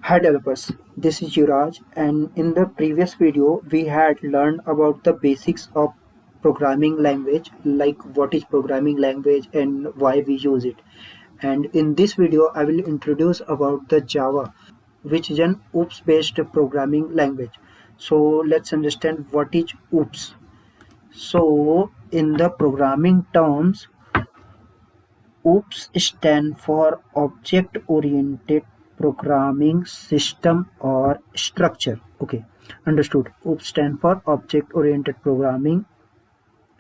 Hi developers, this is Yuraj, and in the previous video we had learned about the basics of programming language, like what is programming language and why we use it. And in this video I will introduce about the Java, which is an OOPS based programming language. So let's understand what is OOPS. So in the programming terms, OOPS stand for Object Oriented Programming System or Structure. Okay, understood. OOPS stand for Object Oriented Programming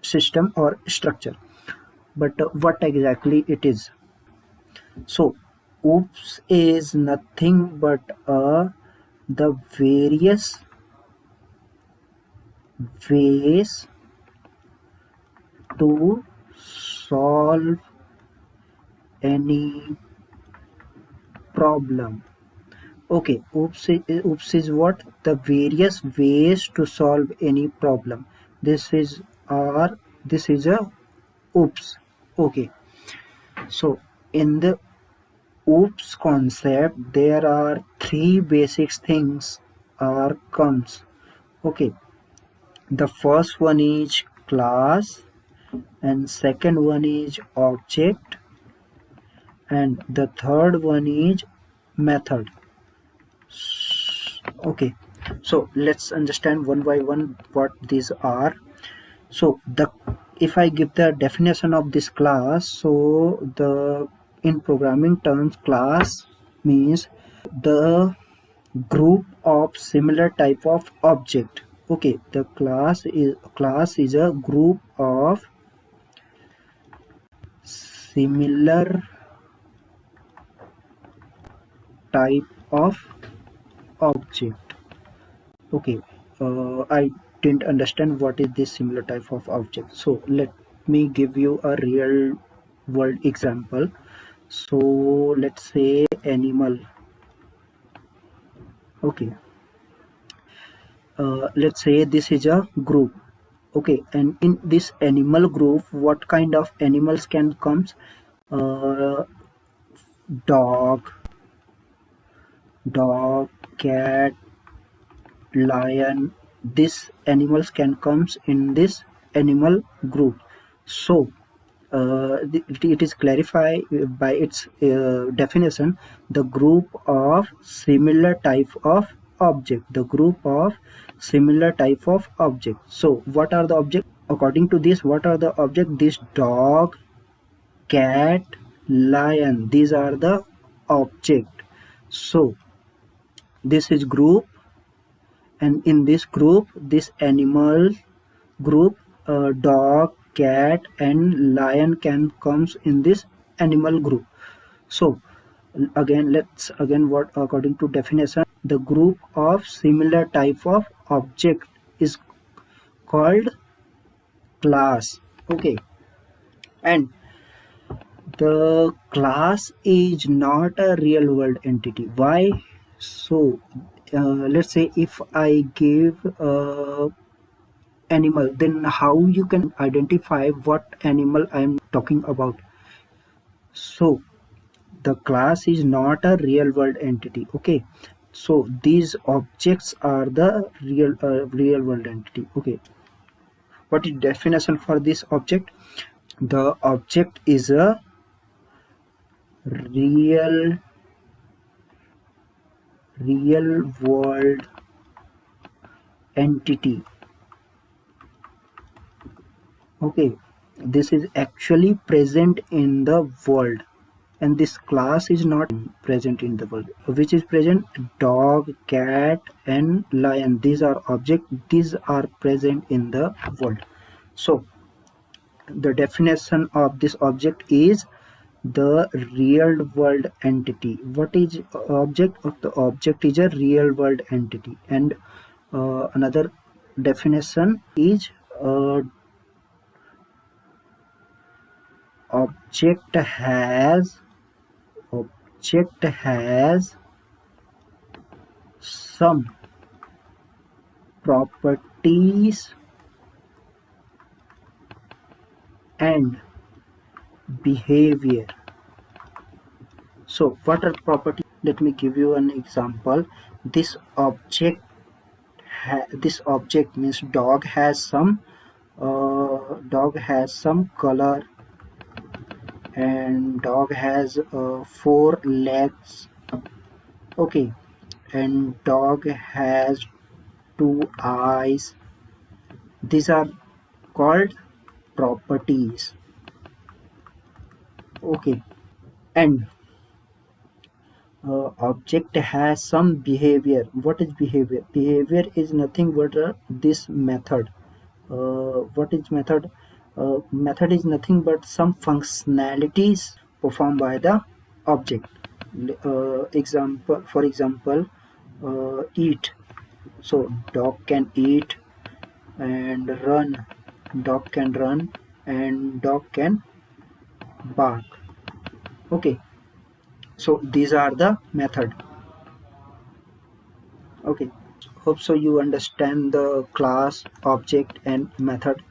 System or Structure. But what exactly it is? So, OOPS is nothing but the various ways to solve any problem. Okay, oops is what? The various ways to solve any problem. This is a oops. Okay, so in the oops concept, there are three basic things are comes. Okay, the first one is class, and second one is object, and the third one is method. Okay, so let's understand one by one what these are. So the if I give the definition of this class, so the in programming terms, class means the group of similar type of object. Okay, the class is a group of similar type of object. Okay, I didn't understand what is this similar type of object. So let me give you a real world example. So let's say animal. Okay, let's say this is a group. Okay, and in this animal group, what kind of animals can comes? Uh, dog, dog, cat, lion. These animals can comes in this animal group. So it is clarified by its definition, the group of similar type of object, the group of similar type of object. So what are the object? According to this, what are the object? This dog, cat, lion, these are the object. So this is group, and in this group, this animal group, dog, cat and lion can comes in this animal group. So again, let's again what according to definition, the group of similar type of object is called class. Okay, and the class is not a real world entity. Why? So let's say if I give animal, then how you can identify what animal I'm talking about? So the class is not a real world entity. Okay, so these objects are the real world entity. Okay, what is definition for this object? The object is a real world entity. Okay, this is actually present in the world, and this class is not present in the world. Which is present? Dog, cat and lion, these are objects, these are present in the world. So the definition of this object is the real world entity. What is object? Of the object is a real world entity. And another definition is object has some properties and behavior. So what are properties? let me give you an example. This object means dog has some color, and dog has 4 legs. Okay, and dog has 2 eyes. These are called properties. Okay, and object has some behavior. What is behavior? Behavior is nothing but this method. What is method? Method is nothing but some functionalities performed by the object. For example, eat. So dog can eat, and run. Dog can run, and dog can bark. Okay, so these are the method. Okay, hope so you understand the class, object, and method.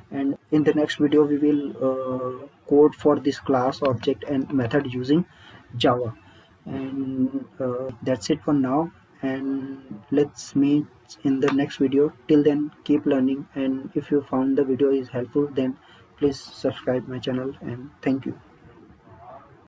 And in the next video we will code for this class, object, and method using Java. And that's it for now, and let's meet in the next video. Till then, keep learning, and if you found the video is helpful, then please subscribe my channel, and thank you.